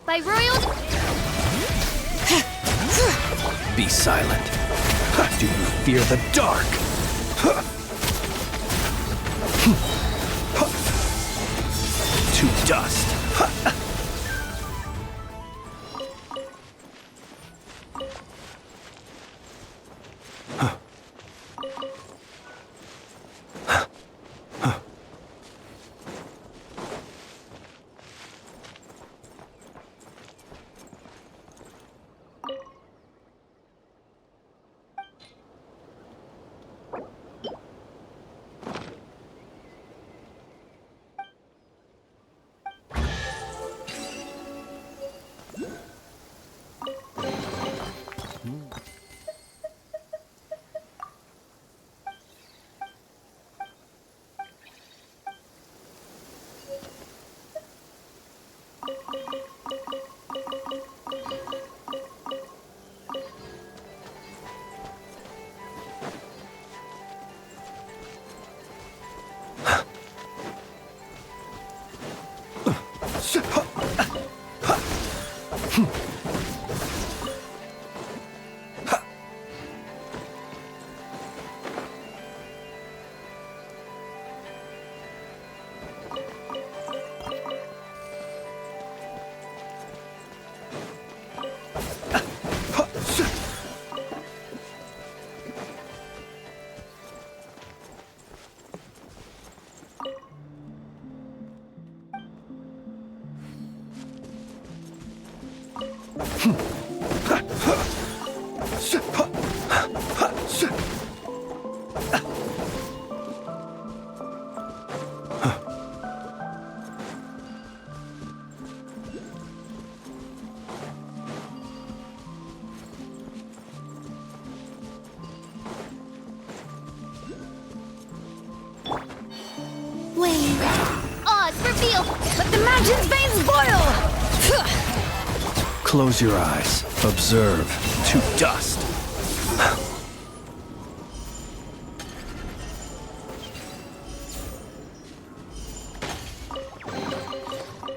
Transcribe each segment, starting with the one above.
By royal... Be silent. Do you fear the dark? To dust. Reveal! Let the mountain's veins boil! Close your eyes. Observe. To dust.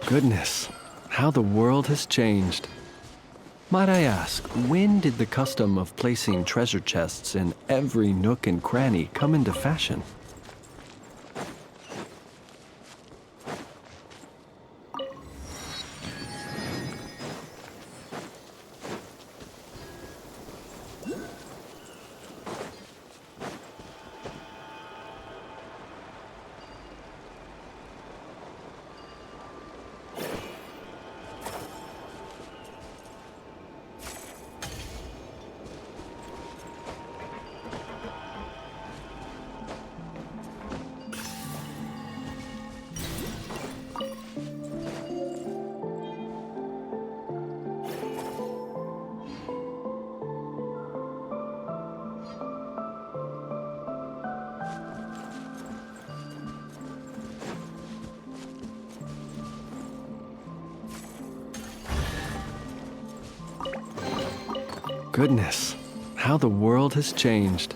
Goodness, how the world has changed. Might I ask, when did the custom of placing treasure chests in every nook and cranny come into fashion? Goodness, how the world has changed.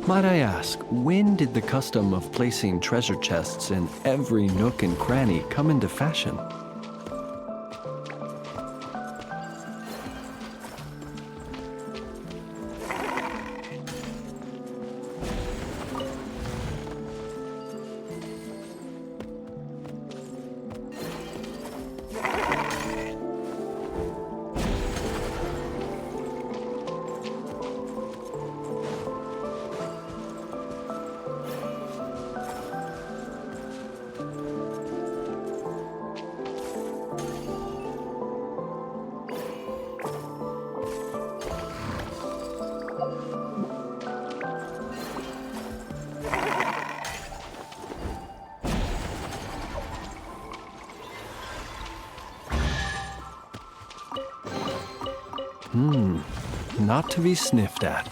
Might I ask, when did the custom of placing treasure chests in every nook and cranny come into fashion? Not to be sniffed at.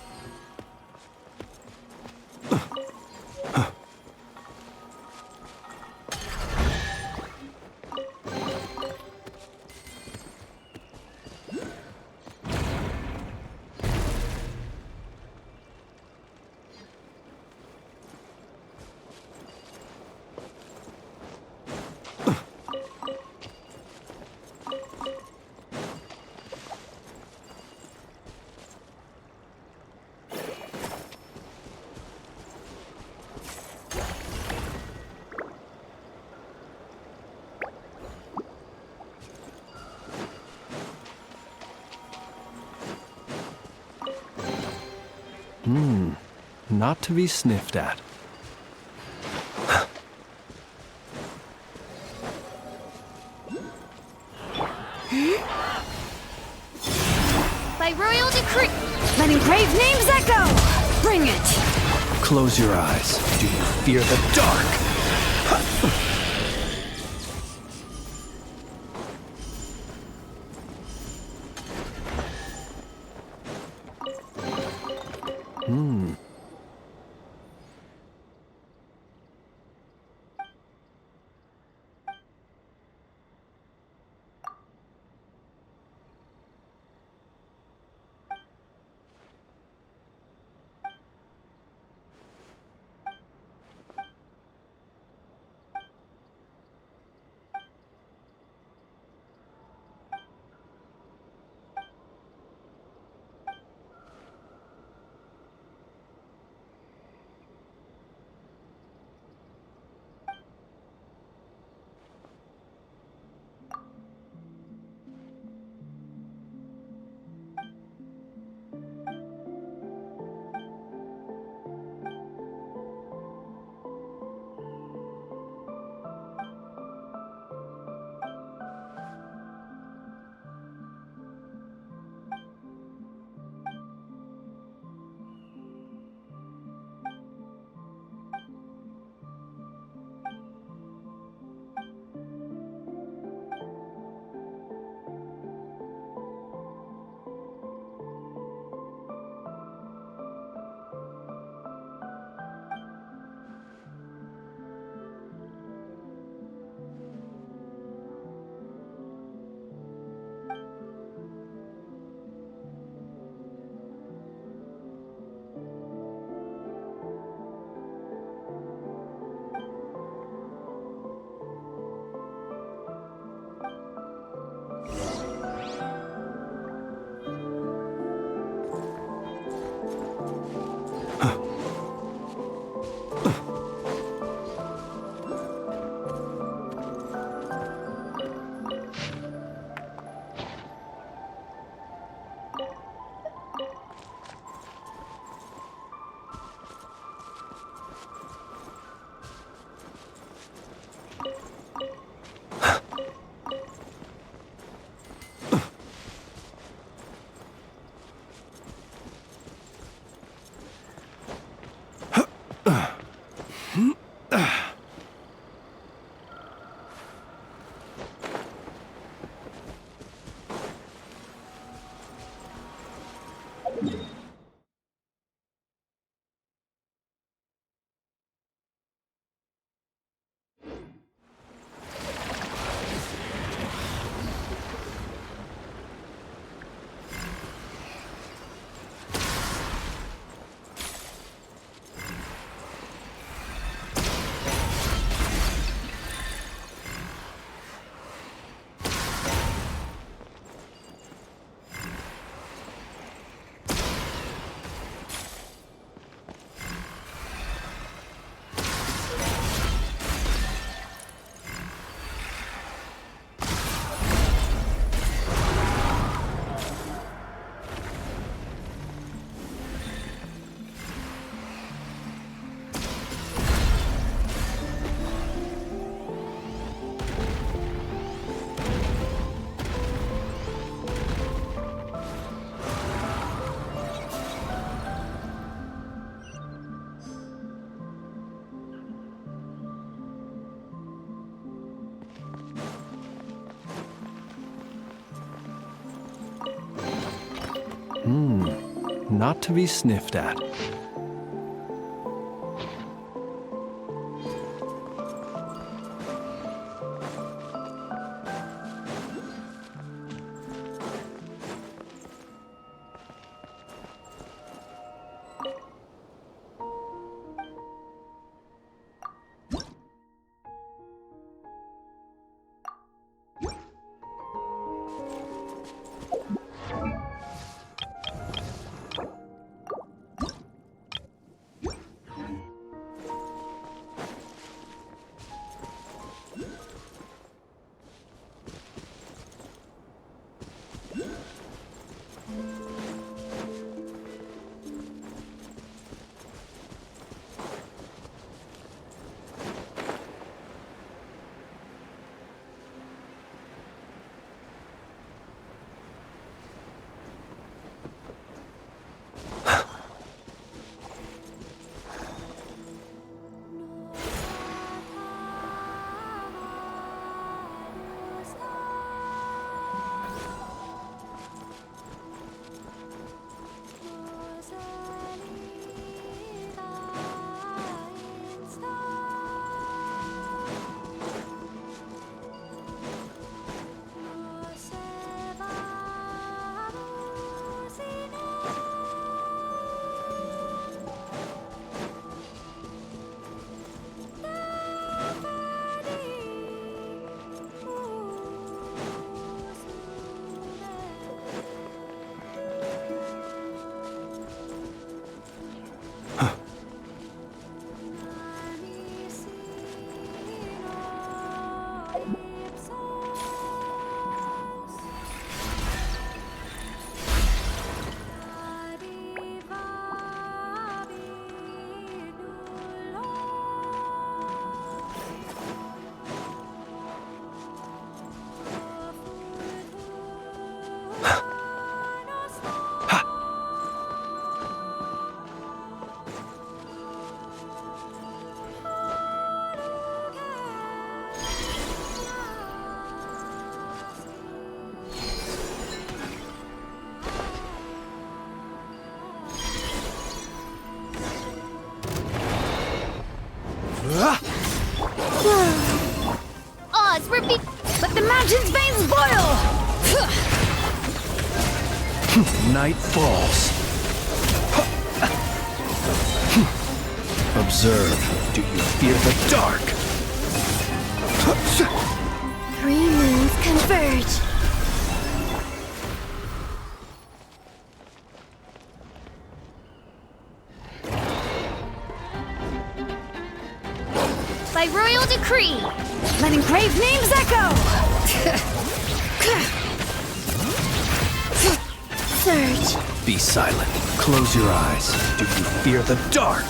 Not to be sniffed at. By royal decree, let engraved names echo! Bring it! Close your eyes. Do you fear the dark? Not to be sniffed at. Odds repeat. Let the mountain's veins boil! Night falls. Observe. Do you fear the dark? 3 moons converge. By royal decree, let engraved names echo! Surge. Be silent. Close your eyes. Do you fear the dark?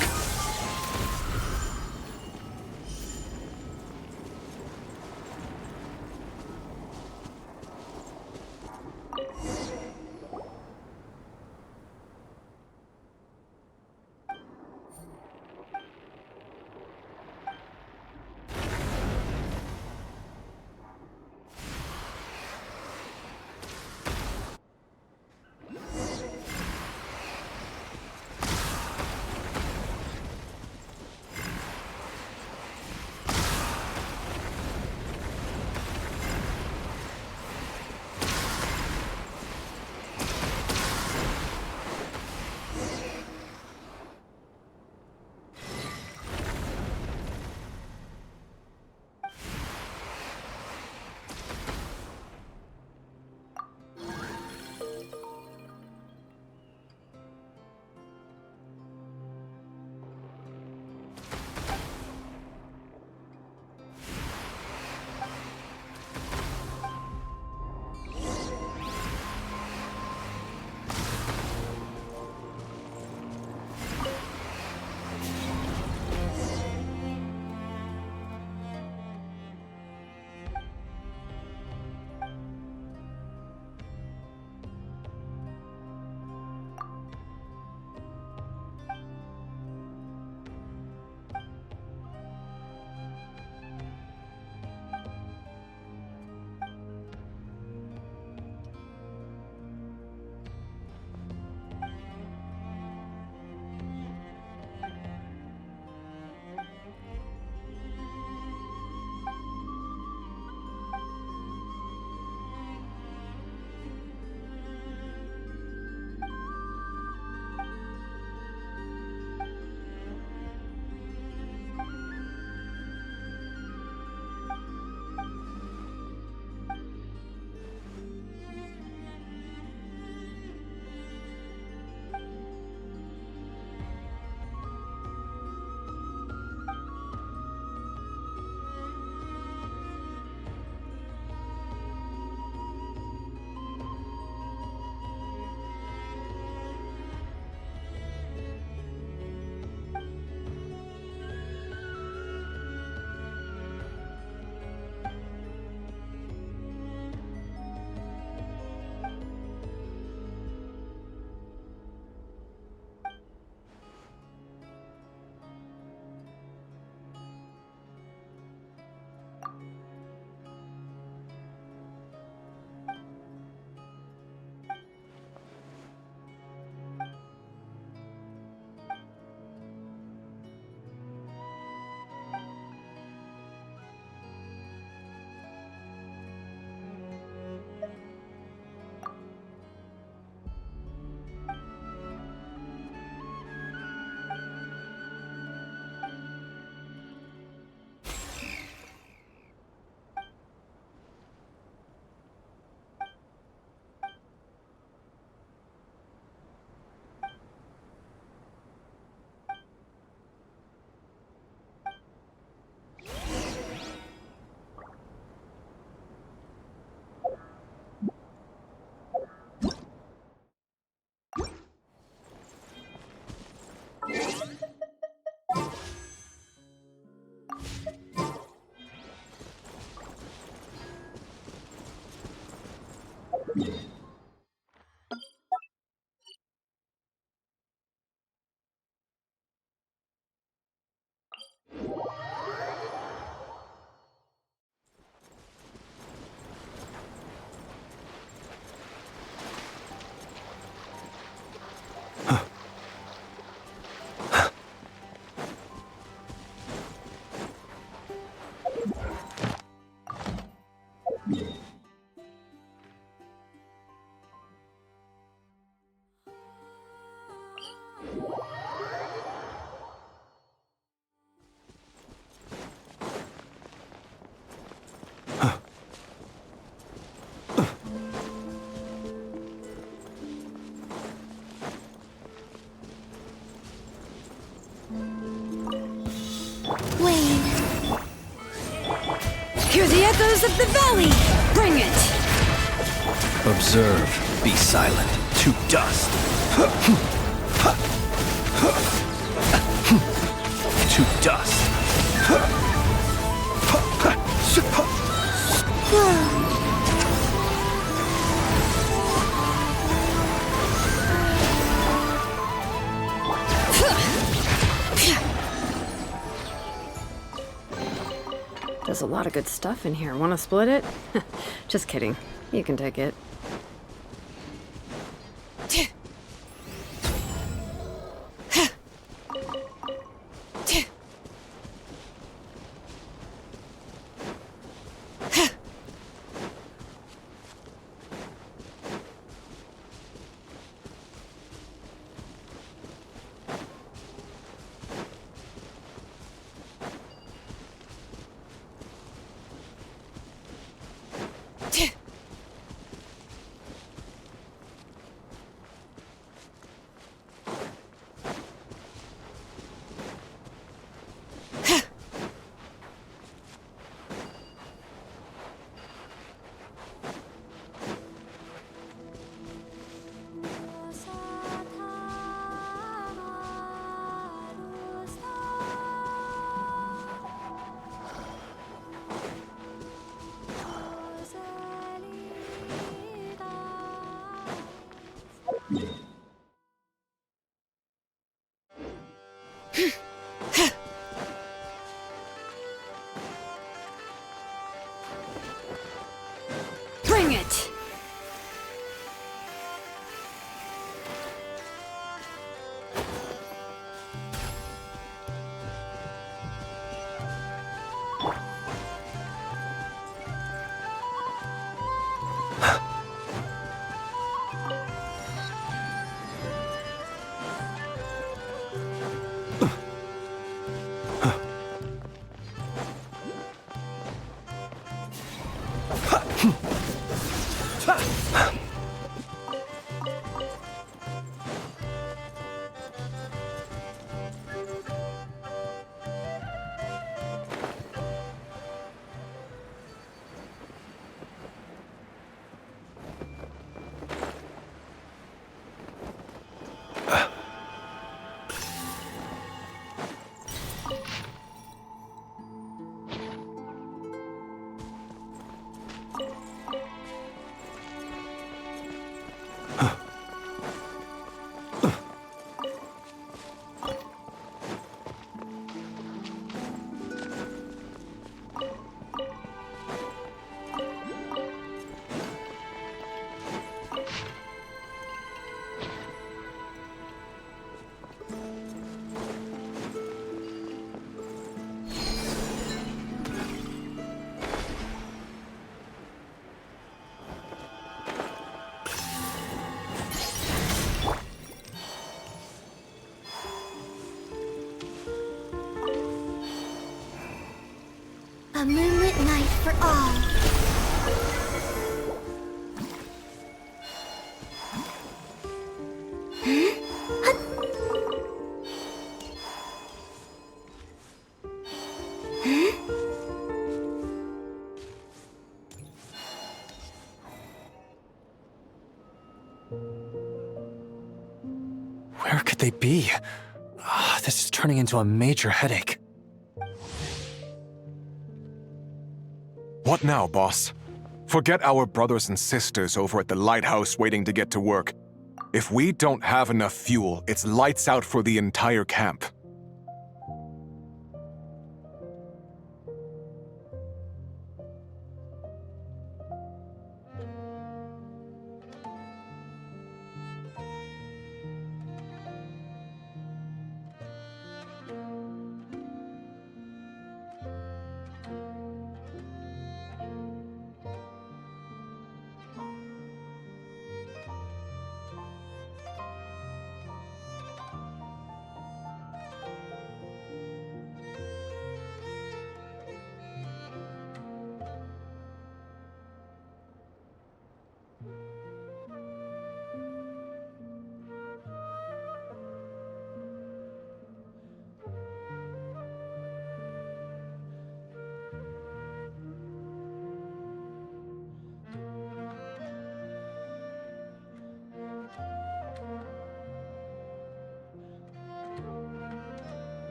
Waters of the valley! Bring it! Observe, be silent, to dust. To dust. There's a lot of good stuff in here. Want to split it? Just kidding. You can take it. Bring it! A moonlit night for all. Where could they be? This is turning into a major headache. What now, boss? Forget our brothers and sisters over at the lighthouse waiting to get to work. If we don't have enough fuel, it's lights out for the entire camp.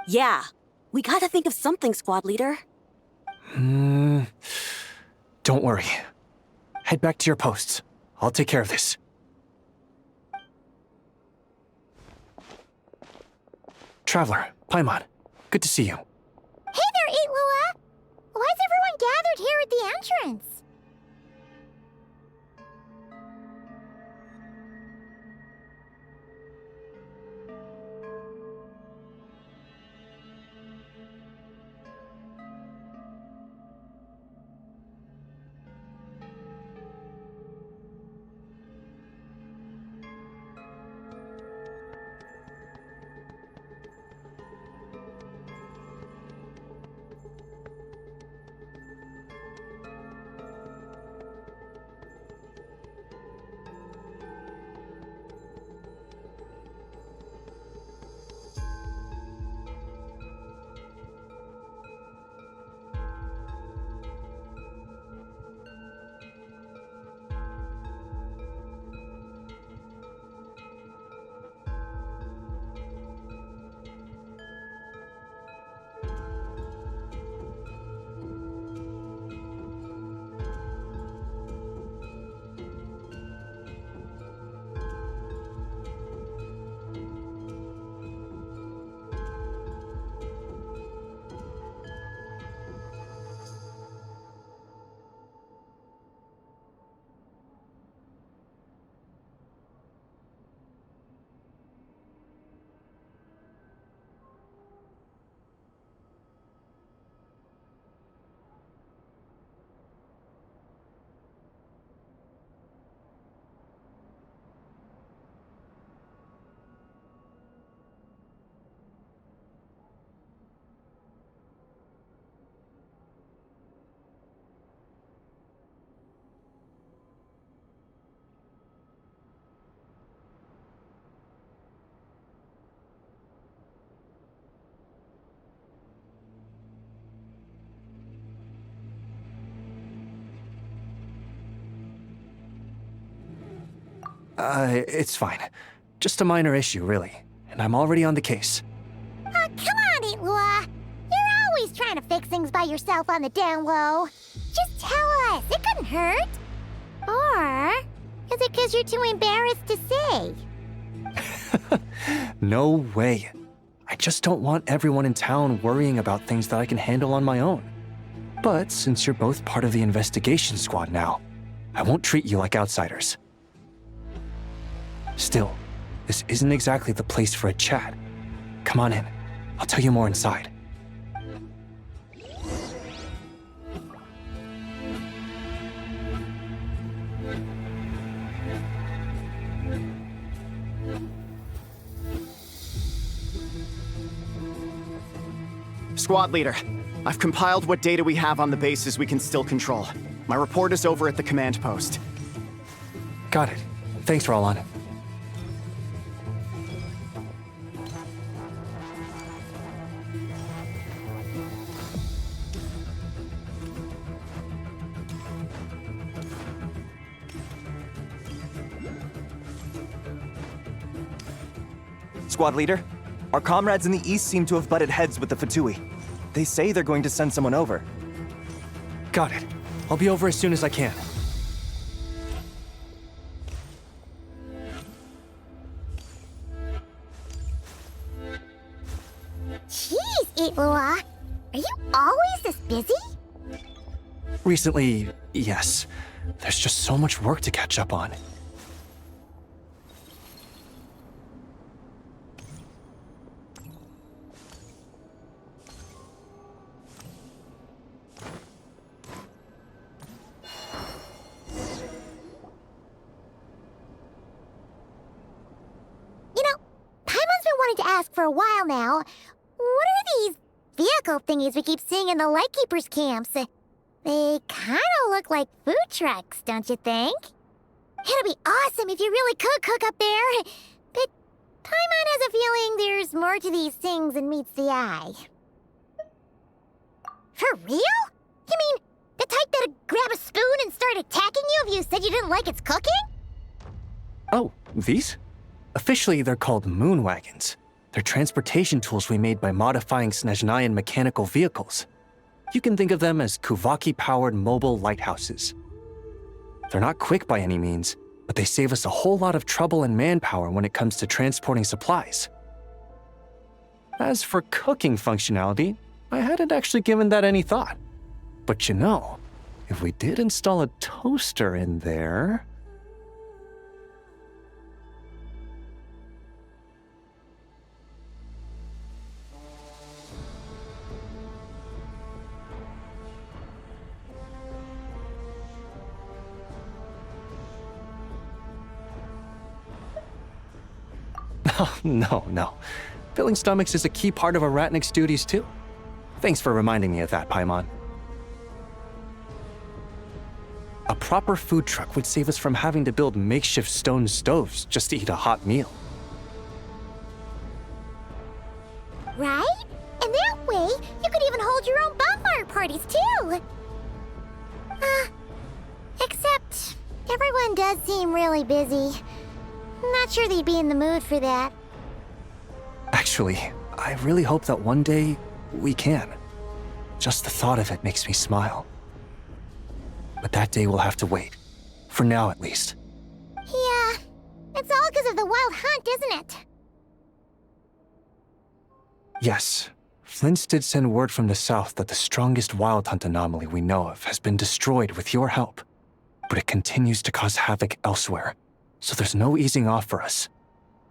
Yeah, we gotta think of something, squad leader. Don't worry. Head back to your posts. I'll take care of this. Traveler, Paimon, good to see you. Hey there, Lua! Why is everyone gathered here at the entrance? It's fine. Just a minor issue, really. And I'm already on the case. Come on, Lua! You're always trying to fix things by yourself on the down low. Just tell us, it couldn't hurt. Or is it because you're too embarrassed to say? No way. I just don't want everyone in town worrying about things that I can handle on my own. But since you're both part of the investigation squad now, I won't treat you like outsiders. Still, this isn't exactly the place for a chat. Come on in. I'll tell you more inside. Squad leader, I've compiled what data we have on the bases we can still control. My report is over at the command post. Got it. Thanks, Roland. Squad leader, our comrades in the east seem to have butted heads with the Fatui. They say they're going to send someone over. Got it. I'll be over as soon as I can. Jeez, Lua! Are you always this busy? Recently, yes. There's just so much work to catch up on. To ask for a while now. What are these vehicle thingies we keep seeing in the Lightkeepers camps? They kind of look like food trucks, don't you think? It'd be awesome if you really could cook up there. But Paimon has a feeling there's more to these things than meets the eye. For real? You mean the type that'd grab a spoon and start attacking you if you said you didn't like its cooking? Oh, these? Officially, they're called moon wagons. They're transportation tools we made by modifying Snezhnayan mechanical vehicles. You can think of them as Kuvaki-powered mobile lighthouses. They're not quick by any means, but they save us a whole lot of trouble and manpower when it comes to transporting supplies. As for cooking functionality, I hadn't actually given that any thought. But you know, if we did install a toaster in there... Oh, no. Filling stomachs is a key part of a Ratnik's duties too. Thanks for reminding me of that, Paimon. A proper food truck would save us from having to build makeshift stone stoves just to eat a hot meal. Right? And that way, you could even hold your own bonfire parties too! Except, everyone does seem really busy. Not sure they'd be in the mood for that. Actually, I really hope that one day we can. Just the thought of it makes me smile. But that day will have to wait. For now, at least. Yeah, it's all because of the wild hunt, isn't it? Yes. Flint's did send word from the south that the strongest wild hunt anomaly we know of has been destroyed with your help. But it continues to cause havoc elsewhere, so there's no easing off for us.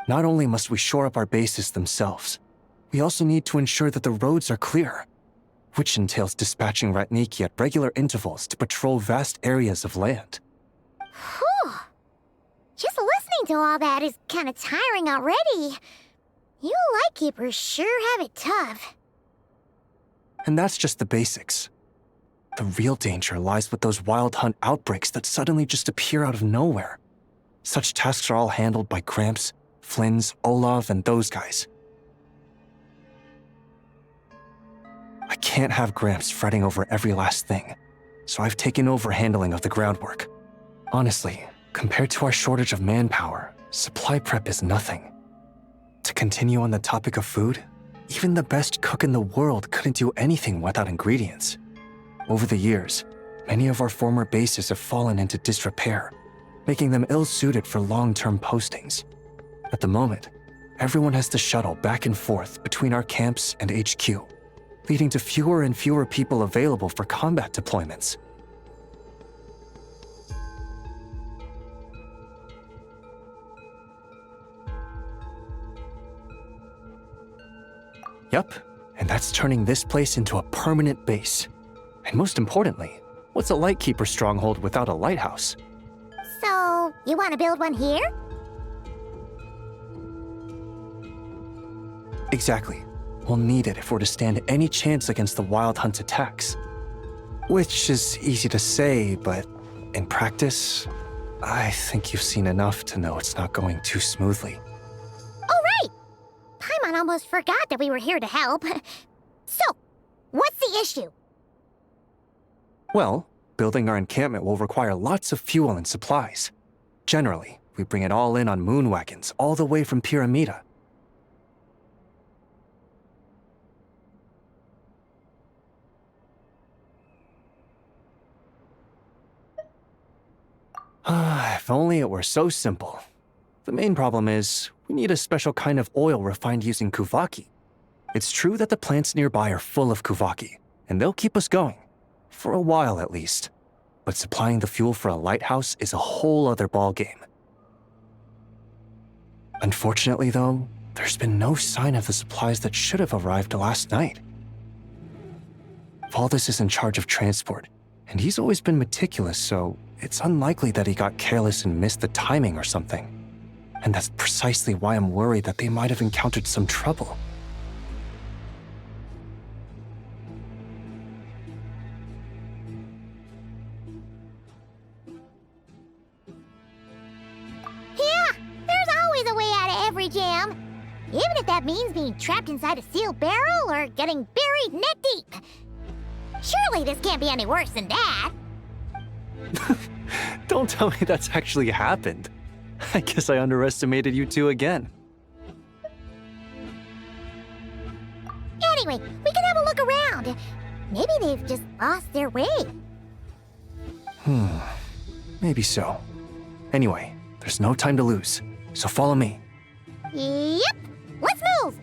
Not only must we shore up our bases themselves, we also need to ensure that the roads are clear, which entails dispatching Ratniki at regular intervals to patrol vast areas of land. Whew. Just listening to all that is kind of tiring already. You Lightkeepers sure have it tough. And that's just the basics. The real danger lies with those wild hunt outbreaks that suddenly just appear out of nowhere. Such tasks are all handled by Gramps, Flynn's, Olav, and those guys. I can't have Gramps fretting over every last thing, so I've taken over handling of the groundwork. Honestly, compared to our shortage of manpower, supply prep is nothing. To continue on the topic of food, even the best cook in the world couldn't do anything without ingredients. Over the years, many of our former bases have fallen into disrepair, making them ill-suited for long-term postings. At the moment, everyone has to shuttle back and forth between our camps and HQ, leading to fewer and fewer people available for combat deployments. Yep, and that's turning this place into a permanent base. And most importantly, what's a Lightkeeper stronghold without a lighthouse? So, you want to build one here? Exactly. We'll need it if we're to stand any chance against the Wild Hunt's attacks. Which is easy to say, but in practice, I think you've seen enough to know it's not going too smoothly. Oh, right! Paimon almost forgot that we were here to help. So, what's the issue? Well, building our encampment will require lots of fuel and supplies. Generally, we bring it all in on moon wagons all the way from Pyramida. If only it were so simple. The main problem is, we need a special kind of oil refined using Kuvaki. It's true that the plants nearby are full of Kuvaki, and they'll keep us going. For a while, at least. But supplying the fuel for a lighthouse is a whole other ballgame. Unfortunately, though, there's been no sign of the supplies that should have arrived last night. Valdis is in charge of transport, and he's always been meticulous, so it's unlikely that he got careless and missed the timing or something. And that's precisely why I'm worried that they might have encountered some trouble. Yeah, there's always a way out of every jam. Even if that means being trapped inside a sealed barrel or getting buried neck deep. Surely this can't be any worse than that. Don't tell me that's actually happened. I guess I underestimated you two again. Anyway, we can have a look around. Maybe they've just lost their way. Maybe so. Anyway, there's no time to lose, so follow me. Yep, let's move!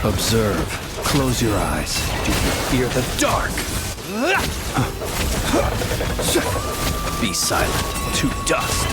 Observe. Close your eyes. Do you fear the dark? Be silent. To dust.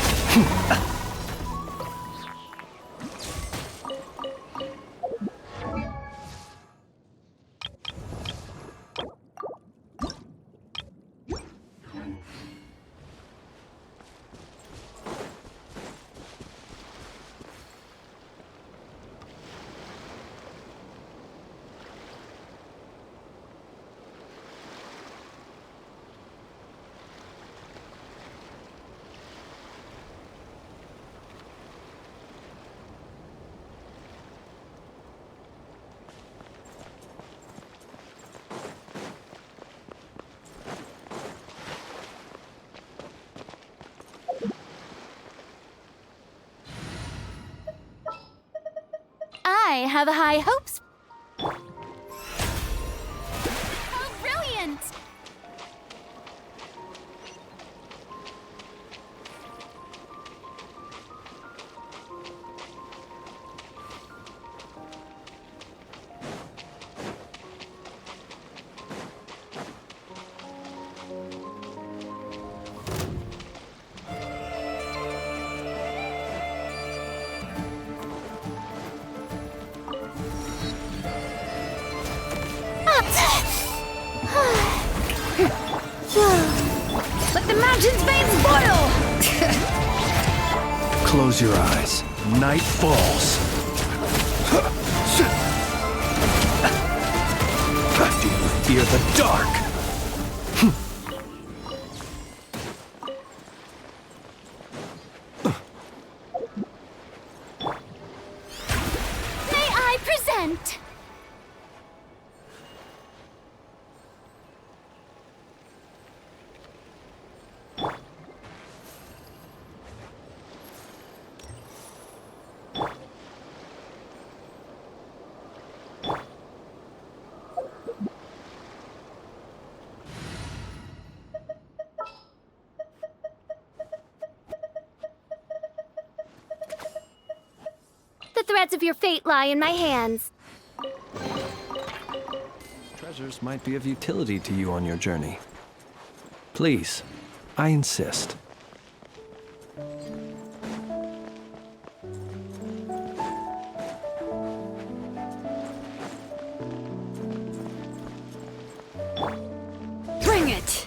I have high hopes. Oh, brilliant! Let the mountain's veins boil! Close your eyes. Night falls. Do you fear the dark? May I present? The threads of your fate lie in my hands. Treasures might be of utility to you on your journey. Please, I insist. Bring it!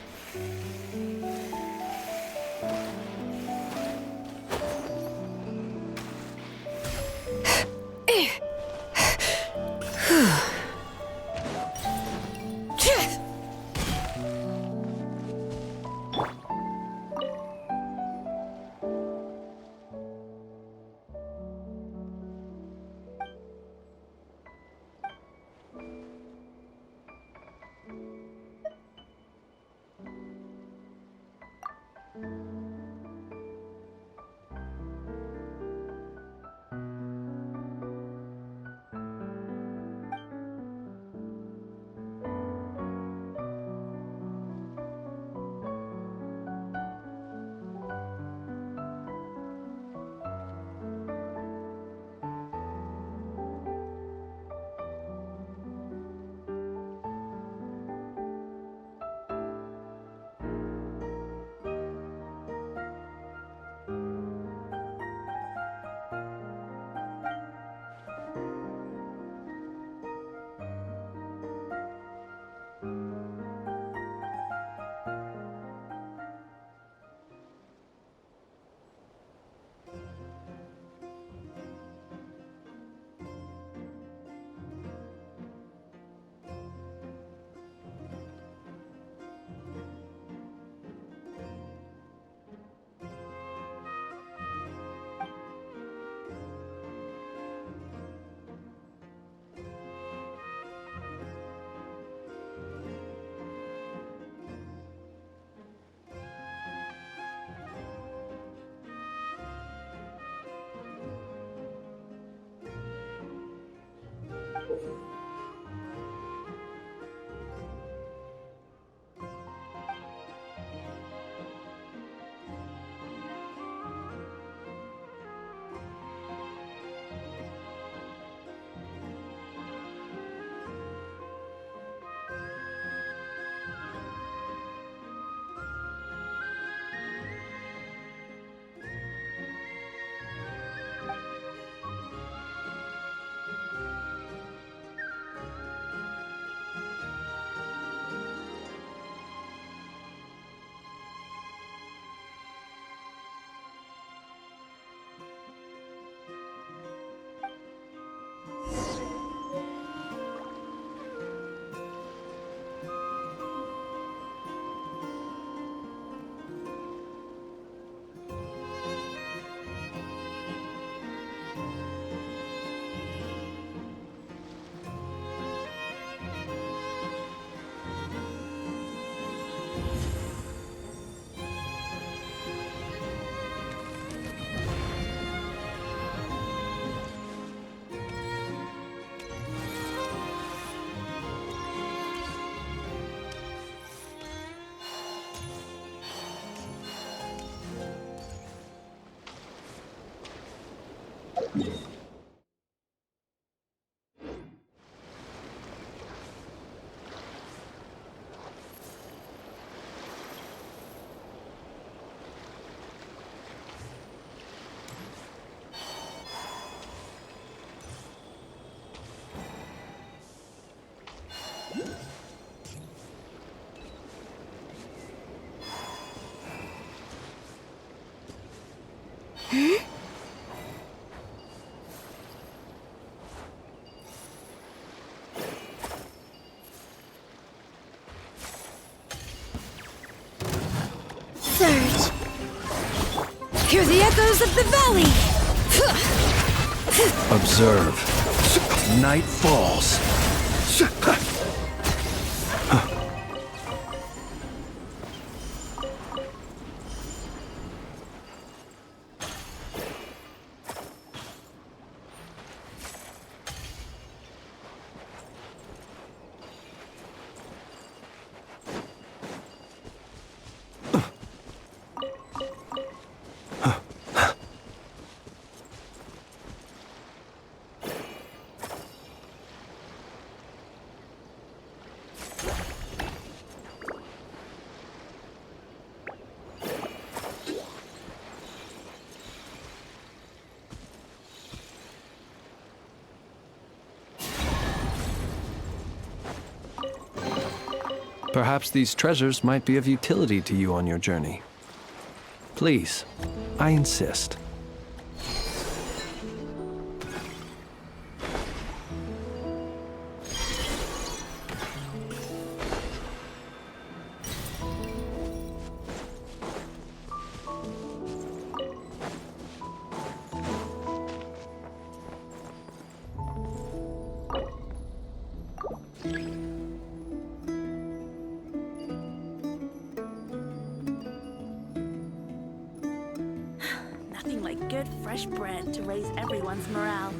Surge! Hear the echoes of the valley! Observe. Night falls. Perhaps these treasures might be of utility to you on your journey. Please, I insist. Nothing like good, fresh bread to raise everyone's morale.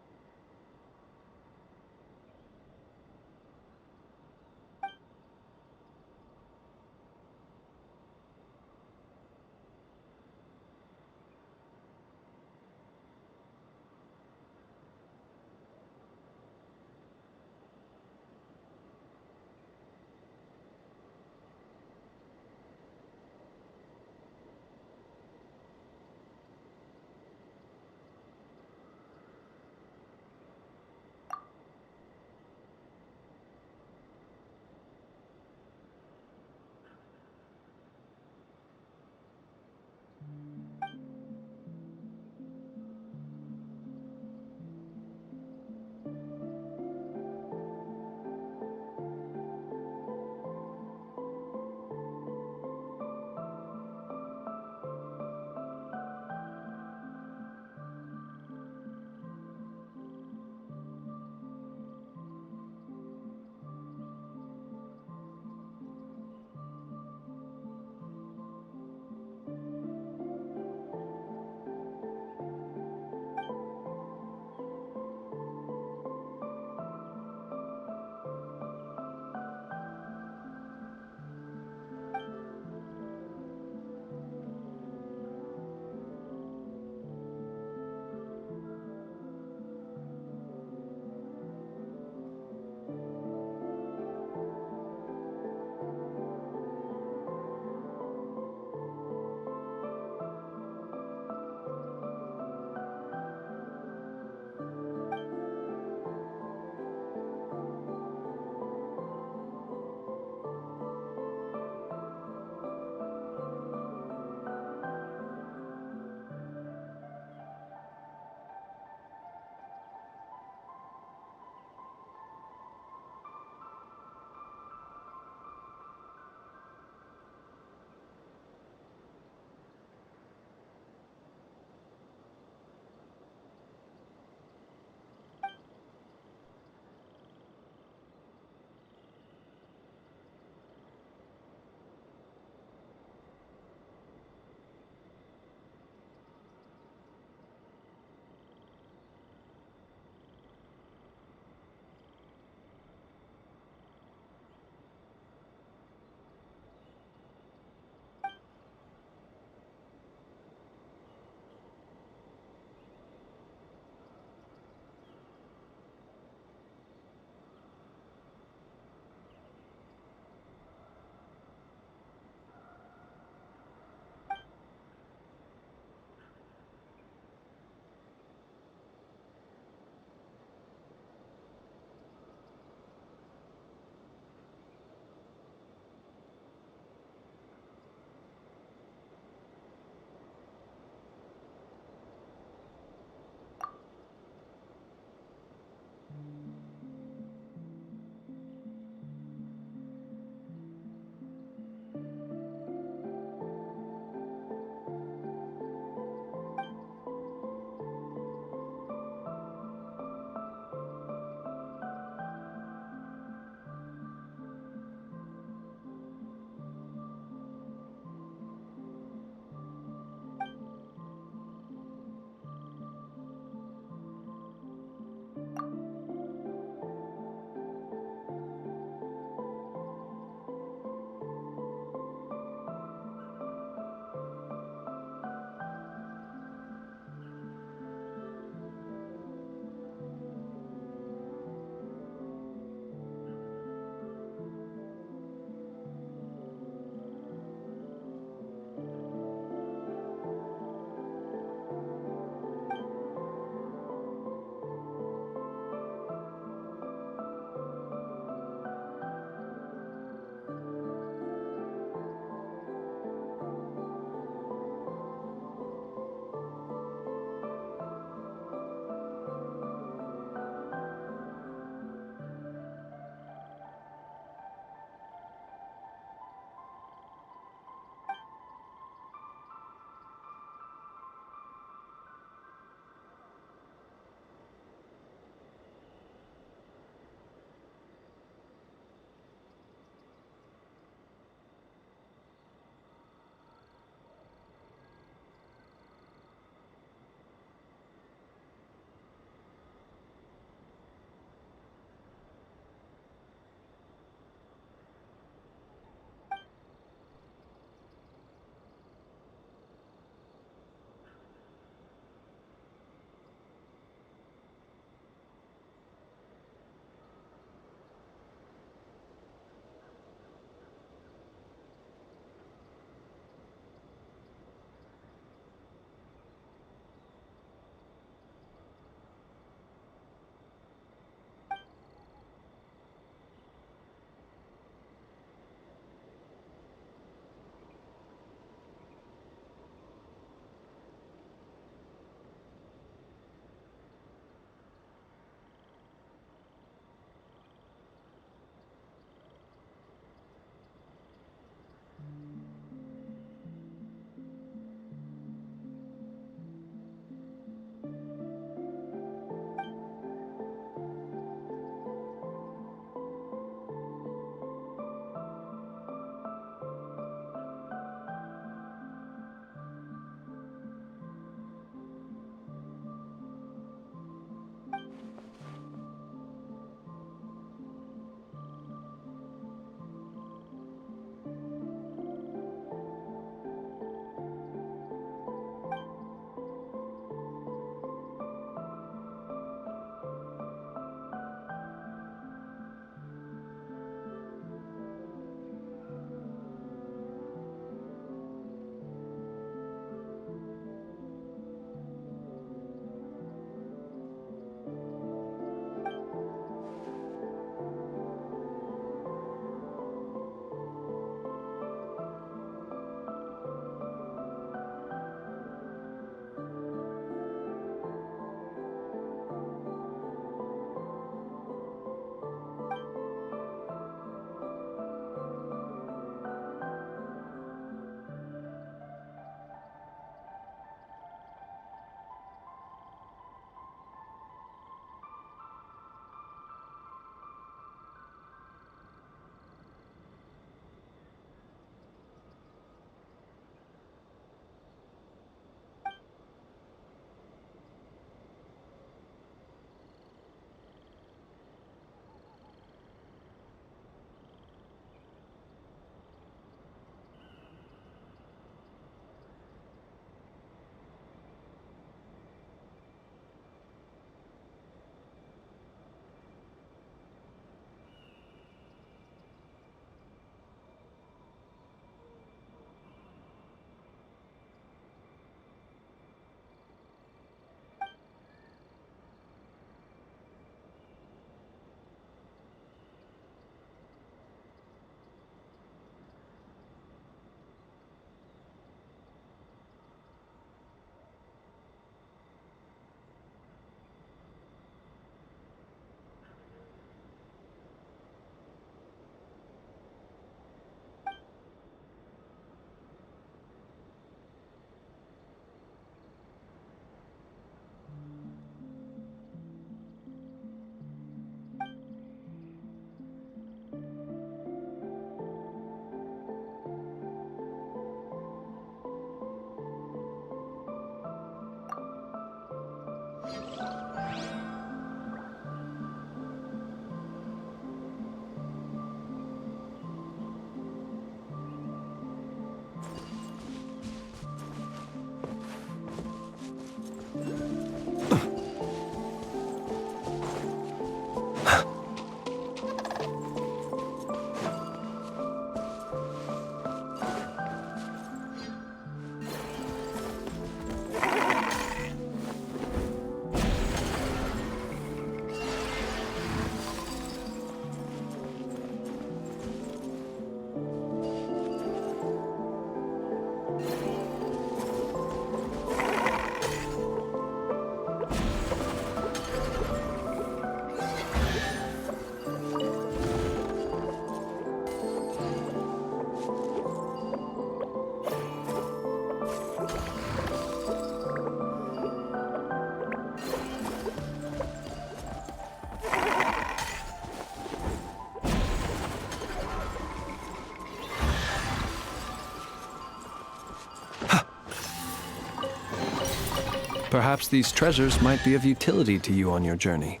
Perhaps these treasures might be of utility to you on your journey.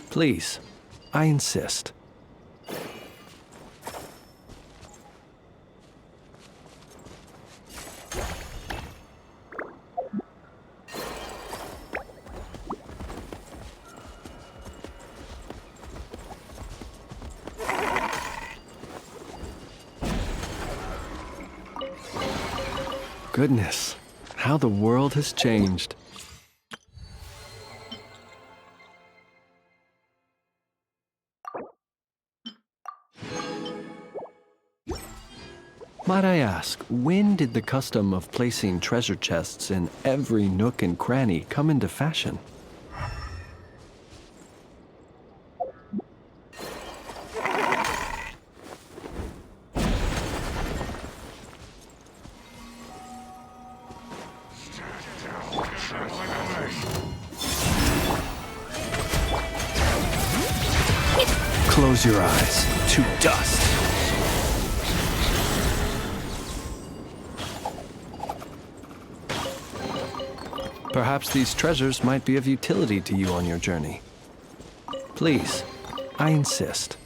Please, I insist. Goodness, how the world has changed. Might I ask, when did the custom of placing treasure chests in every nook and cranny come into fashion? Close your eyes to dust. Perhaps these treasures might be of utility to you on your journey. Please, I insist.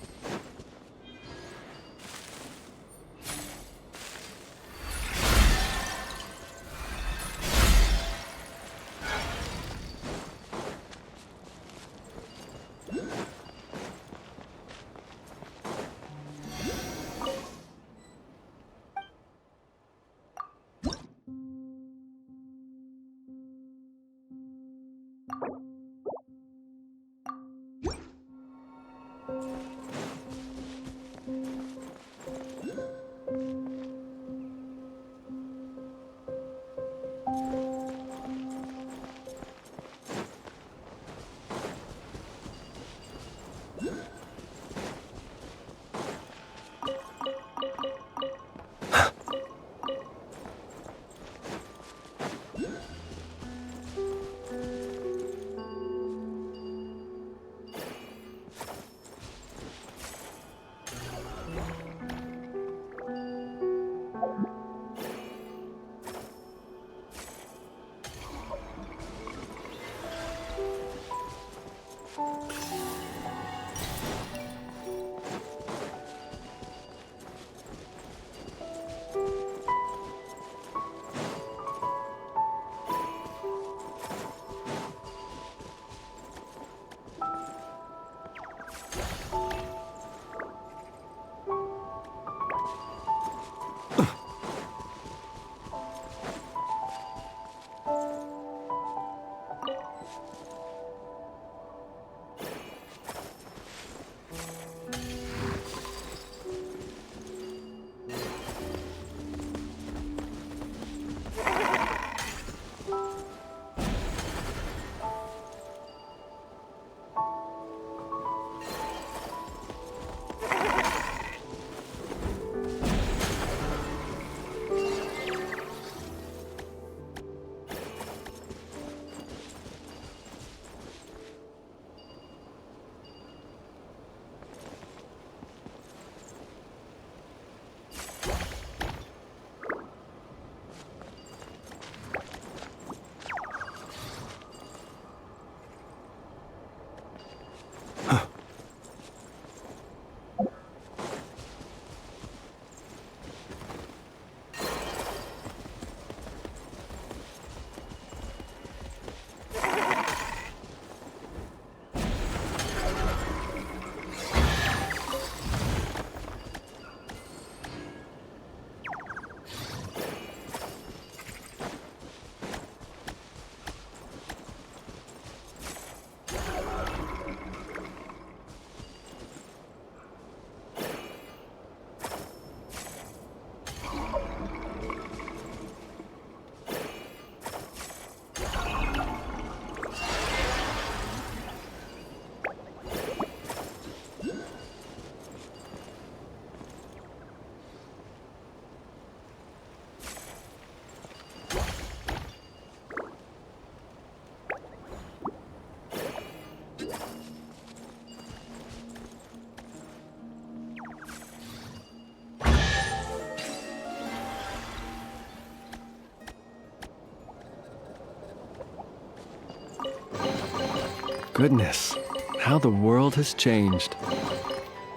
Goodness, how the world has changed.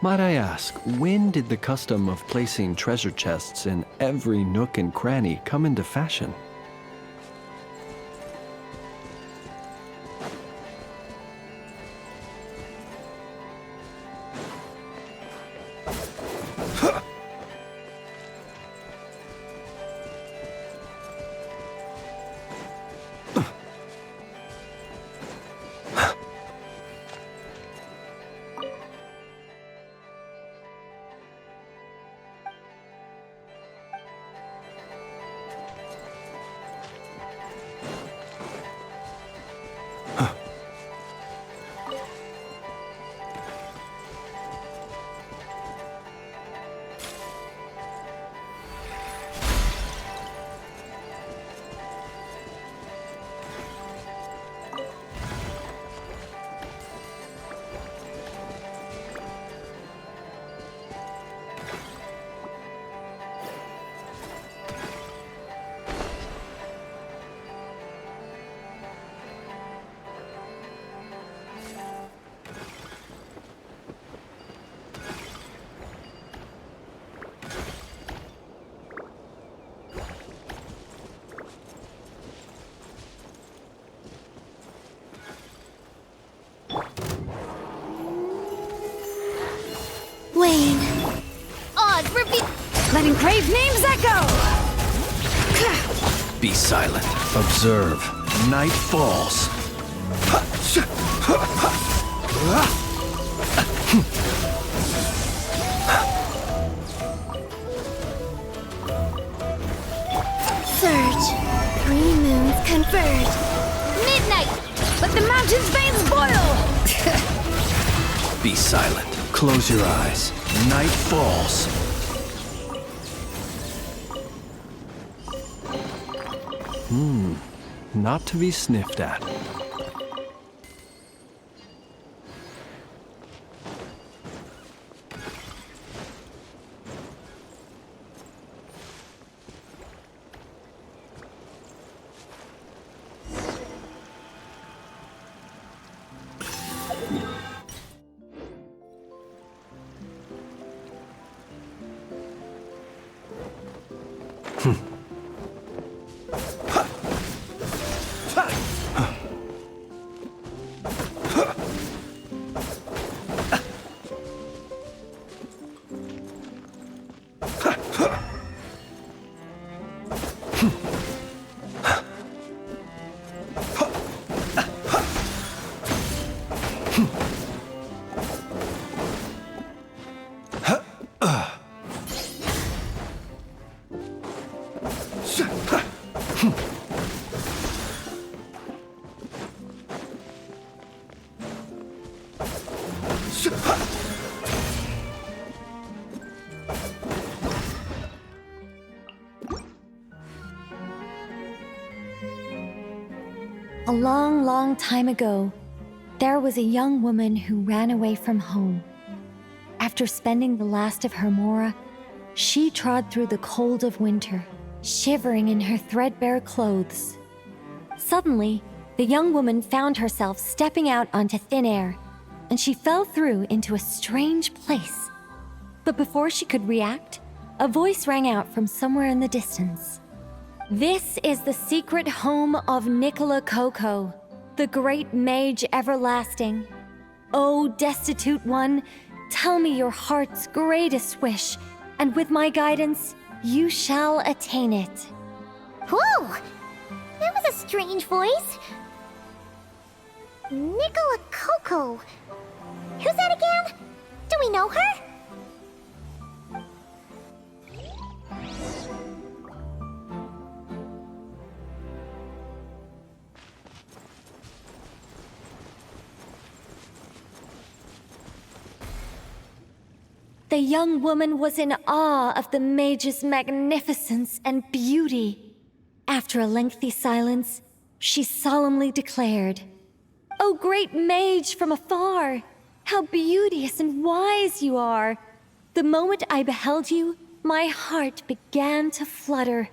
Might I ask, when did the custom of placing treasure chests in every nook and cranny come into fashion? Wayne. Odds reveal. Let engraved names echo. Be silent. Observe. Night falls. Surge. 3 moons converge. Midnight. Let the mountain's veins boil. Be silent. Close your eyes. Night falls. Not to be sniffed at. A long, long time ago, there was a young woman who ran away from home. After spending the last of her mora, she trod through the cold of winter, shivering in her threadbare clothes. Suddenly, the young woman found herself stepping out onto thin air, and she fell through into a strange place. But before she could react, a voice rang out from somewhere in the distance. This is the secret home of Nicola Coco, the great mage everlasting. O destitute one, tell me your heart's greatest wish, and with my guidance, you shall attain it. Whoa! That was a strange voice. Nicola Coco. Who's that again? Do we know her? The young woman was in awe of the mage's magnificence and beauty. After a lengthy silence, she solemnly declared, "O great mage from afar, how beauteous and wise you are! The moment I beheld you, my heart began to flutter.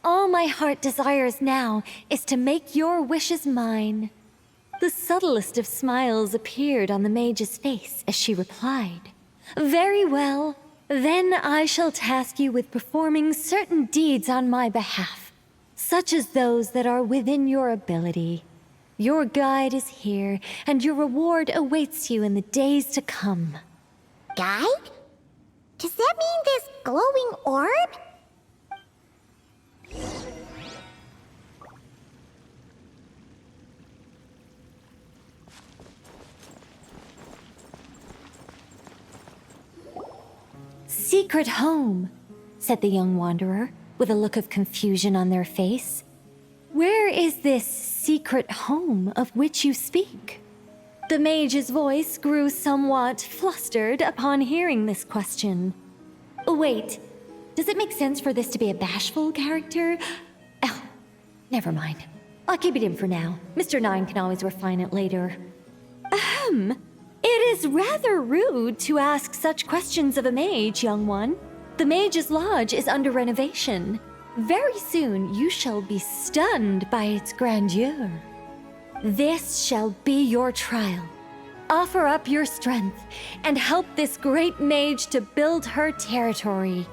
All my heart desires now is to make your wishes mine." The subtlest of smiles appeared on the mage's face as she replied, "Very well. Then I shall task you with performing certain deeds on my behalf, such as those that are within your ability. Your guide is here, and your reward awaits you in the days to come." Guide? Does that mean this glowing orb? "Secret home," said the young wanderer, with a look of confusion on their face. "Where is this secret home of which you speak?" The mage's voice grew somewhat flustered upon hearing this question. Wait, does it make sense for this to be a bashful character? Oh, never mind. I'll keep it in for now. Mr. Nine can always refine it later. It is rather rude to ask such questions of a mage, young one. The Mage's Lodge is under renovation. Very soon you shall be stunned by its grandeur. This shall be your trial. Offer up your strength and help this great mage to build her territory.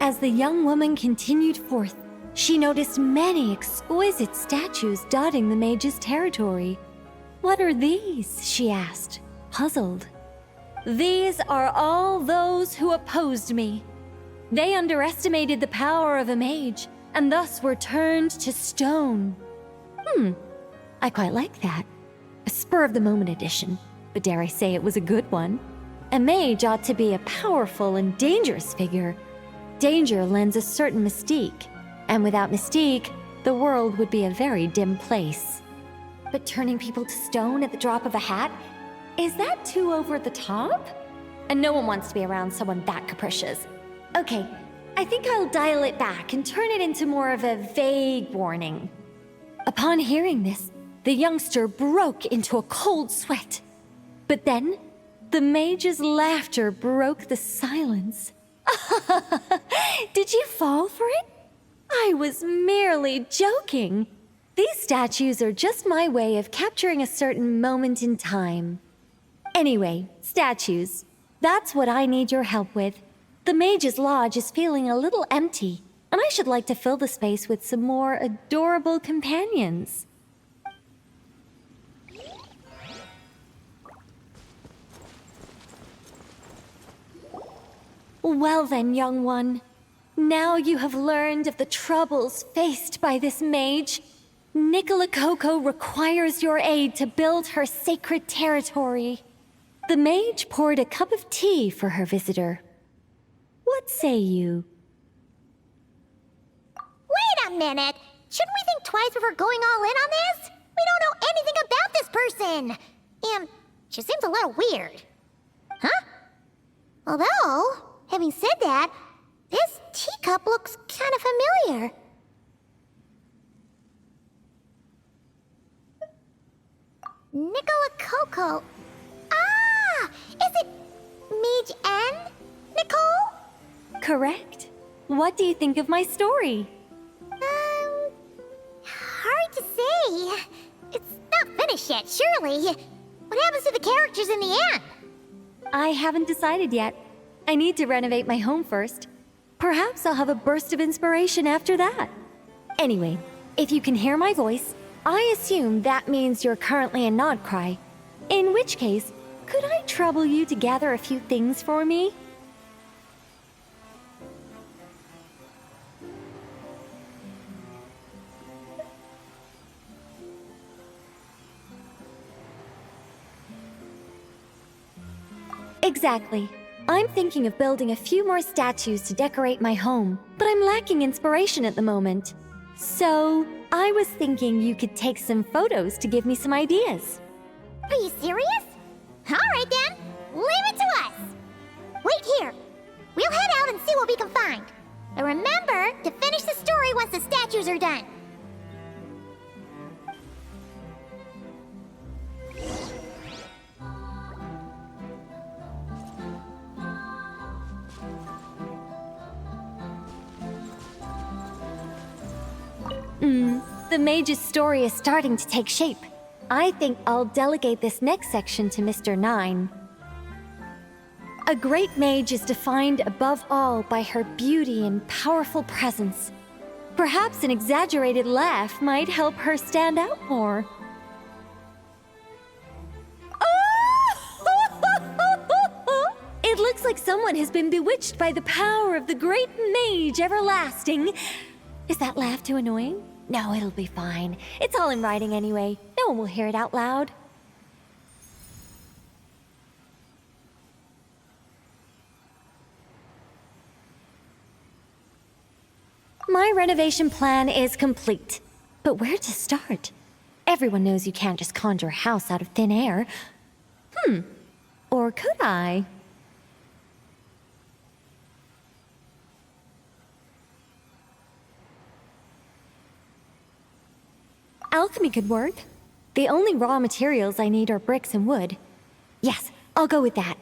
As the young woman continued forth, she noticed many exquisite statues dotting the mage's territory. "What are these?" she asked, puzzled. "These are all those who opposed me. They underestimated the power of a mage, and thus were turned to stone." I quite like that. A spur-of-the-moment addition, but dare I say it was a good one. A mage ought to be a powerful and dangerous figure. Danger lends a certain mystique, and without mystique, the world would be a very dim place. But turning people to stone at the drop of a hat? Is that too over the top? And no one wants to be around someone that capricious. Okay, I think I'll dial it back and turn it into more of a vague warning. Upon hearing this, the youngster broke into a cold sweat. But then, the mage's laughter broke the silence. Did you fall for it? I was merely joking. These statues are just my way of capturing a certain moment in time. Anyway, statues. That's what I need your help with. The Mage's Lodge is feeling a little empty, and I should like to fill the space with some more adorable companions. Well then, young one. Now you have learned of the troubles faced by this mage. Nicola Coco requires your aid to build her sacred territory. The mage poured a cup of tea for her visitor. What say you? Wait a minute! Shouldn't we think twice before going all in on this? We don't know anything about this person! And she seems a little weird. Huh? Although, having said that, this teacup looks kind of familiar. Nicola Coco. Ah! Is it Mage N? Nicole? Correct. What do you think of my story? Hard to say. It's not finished yet, surely. What happens to the characters in the end? I haven't decided yet. I need to renovate my home first. Perhaps I'll have a burst of inspiration after that. Anyway, if you can hear my voice, I assume that means you're currently in Nodcry. In which case, could I trouble you to gather a few things for me? Exactly. I'm thinking of building a few more statues to decorate my home, but I'm lacking inspiration at the moment. So, I was thinking you could take some photos to give me some ideas. Are you serious? Alright then, leave it to us! Wait here. We'll head out and see what we can find. And remember to finish the story once the statues are done. The mage's story is starting to take shape. I think I'll delegate this next section to Mr. 9. A great mage is defined above all by her beauty and powerful presence. Perhaps an exaggerated laugh might help her stand out more. It looks like someone has been bewitched by the power of the great mage everlasting. Is that laugh too annoying? No, it'll be fine. It's all in writing anyway. No one will hear it out loud. My renovation plan is complete. But where to start? Everyone knows you can't just conjure a house out of thin air. Or could I? Alchemy could work. The only raw materials I need are bricks and wood. Yes, I'll go with that.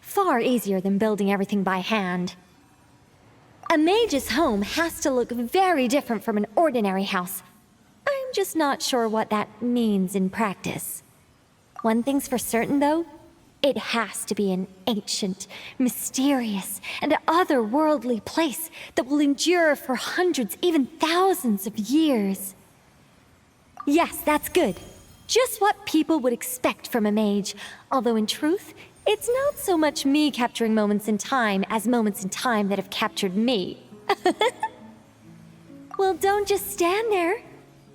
Far easier than building everything by hand. A mage's home has to look very different from an ordinary house. I'm just not sure what that means in practice. One thing's for certain, though. It has to be an ancient, mysterious, and otherworldly place that will endure for hundreds, even thousands of years. Yes, that's good. Just what people would expect from a mage, although in truth, it's not so much me capturing moments in time as moments in time that have captured me. Well, don't just stand there.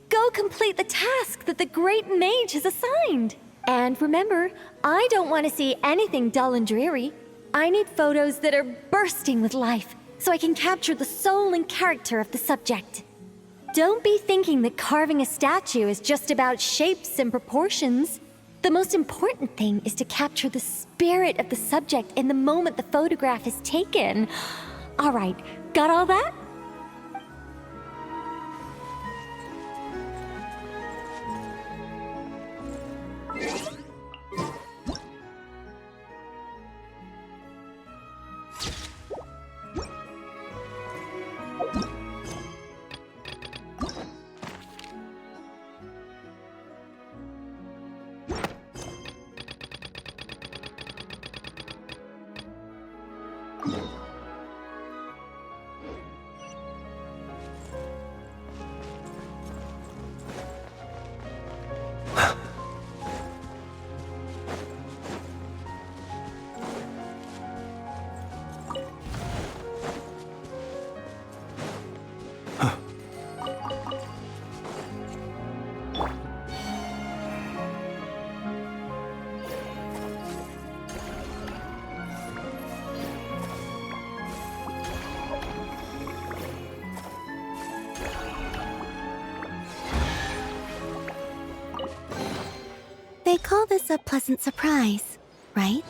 Go complete the task that the great mage has assigned. And remember, I don't want to see anything dull and dreary. I need photos that are bursting with life, so I can capture the soul and character of the subject. Don't be thinking that carving a statue is just about shapes and proportions. The most important thing is to capture the spirit of the subject in the moment the photograph is taken. All right, got all that? They call this a pleasant surprise, right?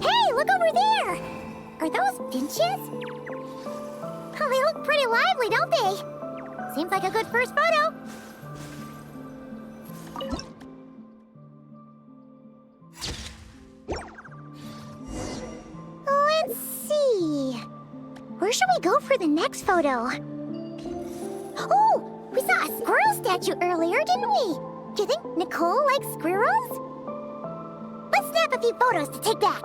Hey, look over there! Are those finches? Oh, they look pretty lively, don't they? Seems like a good first photo. Let's see. Where should we go for the next photo? Oh, we saw a squirrel statue earlier, didn't we? Do you think Nicole likes squirrels? Let's snap a few photos to take back.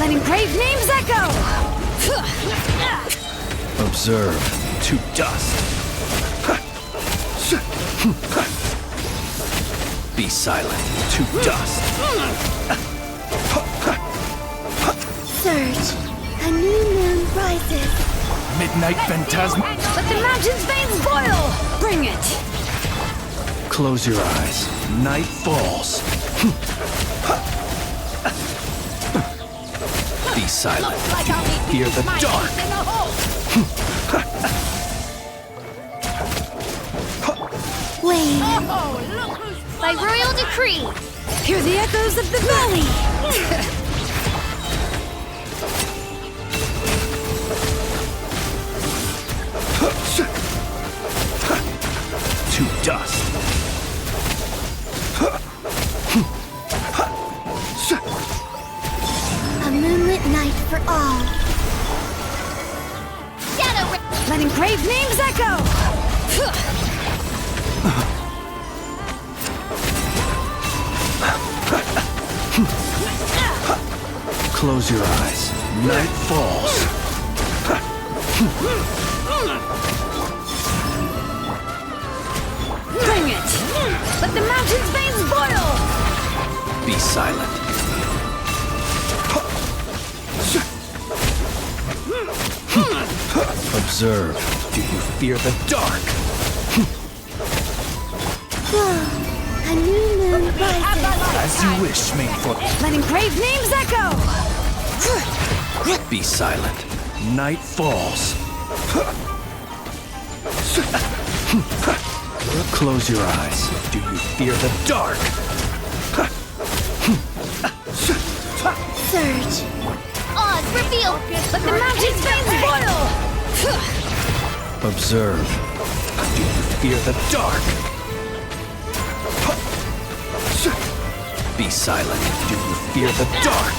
Let engraved names echo! Observe to dust. Be silent to dust. Surge. A new moon rises. Midnight phantasm. Let the mountain's veins boil! Bring it! Close your eyes. Night falls. Be silent. Fear the dark. Wait. By royal decree! Hear the echoes of the valley! To dust. A moonlit night for all. Let engraved names echo! Close your eyes. Night falls. Bring it! Let the mountain's veins boil! Be silent. Observe. Do you fear the dark? A new moon rises. As you wish, Maidfoot. Let engraved names echo! Be silent. Night falls. Close your eyes. Do you fear the dark? Surge. Oz, reveal! Let the mountain's veins boil! Observe. Do you fear the dark? Be silent. Do you fear the dark?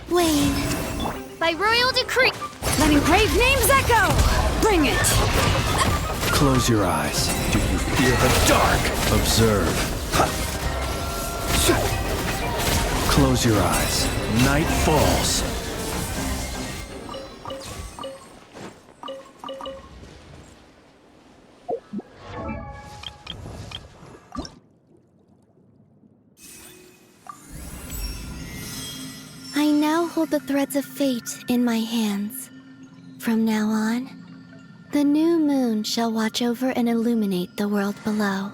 Wayne. By royal decree! Let engraved names echo! Bring it! Close your eyes. Do you fear the dark? Observe. Close your eyes. Night falls. I now hold the threads of fate in my hands. From now on, the new moon shall watch over and illuminate the world below.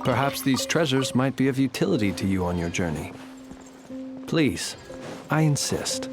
Perhaps these treasures might be of utility to you on your journey. Please, I insist.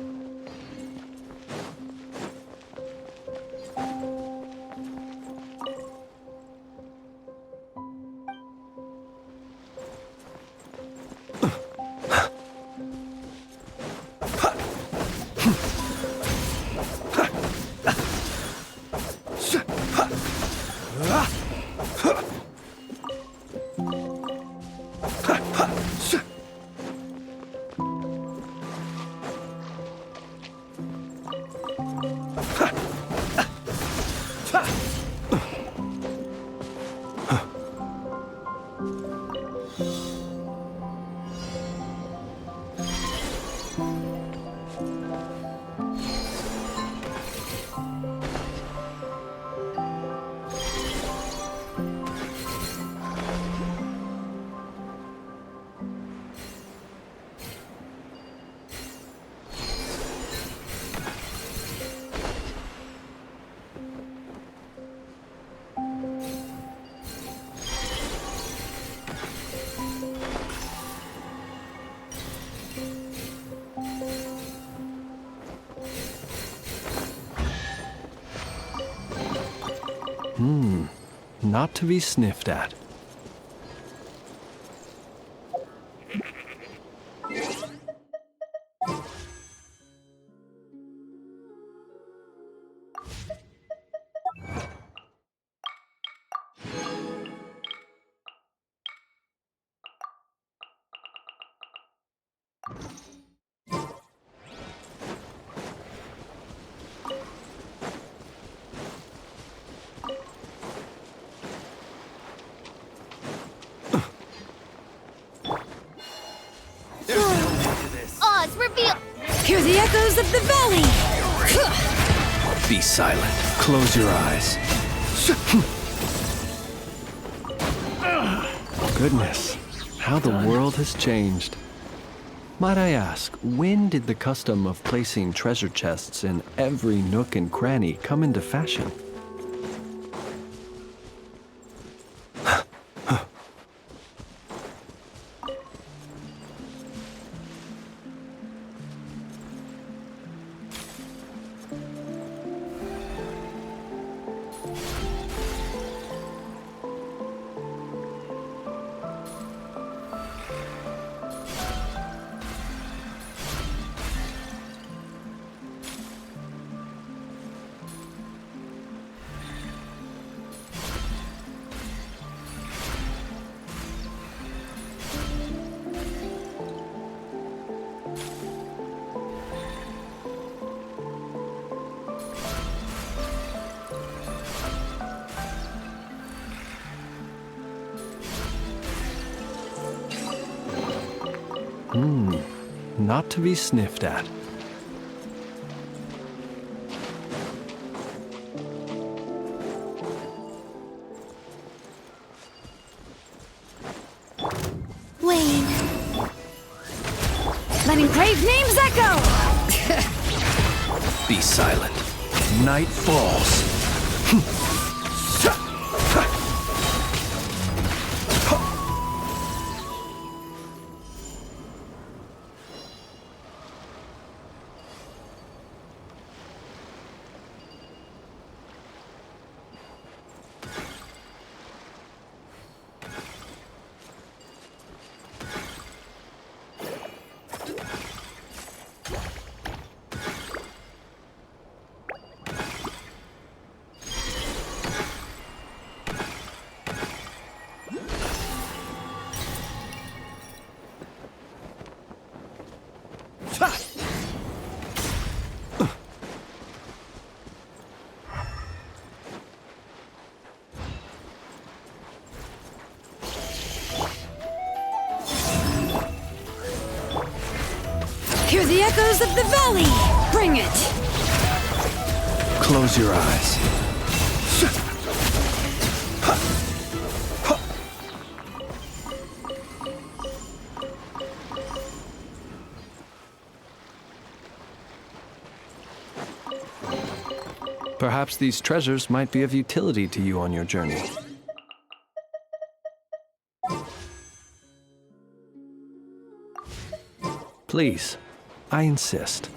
Not to be sniffed at. Oz, reveal! Hear the echoes of the valley! Be silent. Close your eyes. Goodness, how the world has changed. Might I ask, when did the custom of placing treasure chests in every nook and cranny come into fashion? Not to be sniffed at. Wayne. Let engraved names echo! Be silent. Night falls. Hear the echoes of the valley! Bring it! Close your eyes. Perhaps these treasures might be of utility to you on your journey. Please, I insist.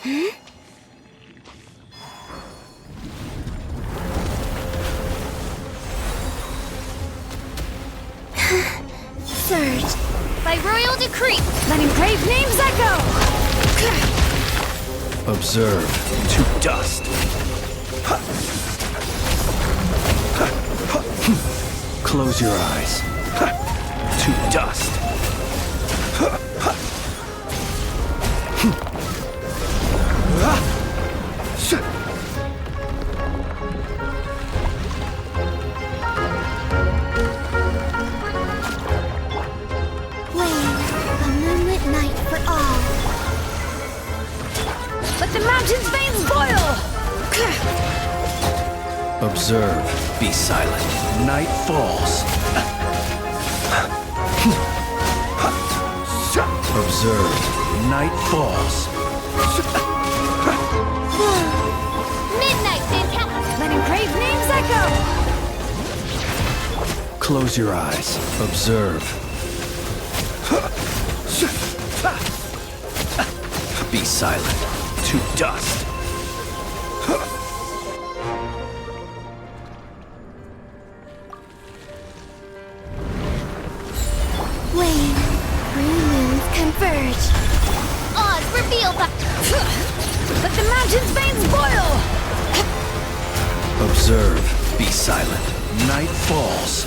Surge. By royal decree, let engraved names echo! Observe to dust. Close your eyes. To dust. Wayne, a moonlit night for all. Let the mountain's veins boil! Observe, be silent. Night falls. Observe, night falls. Midnight, fantastic! Let engraved names echo! Close your eyes. Observe. Be silent. To dust. Wayne, 3 moons converge. Oz, reveal the... Let the mountain's veins boil! Observe, be silent. Night falls.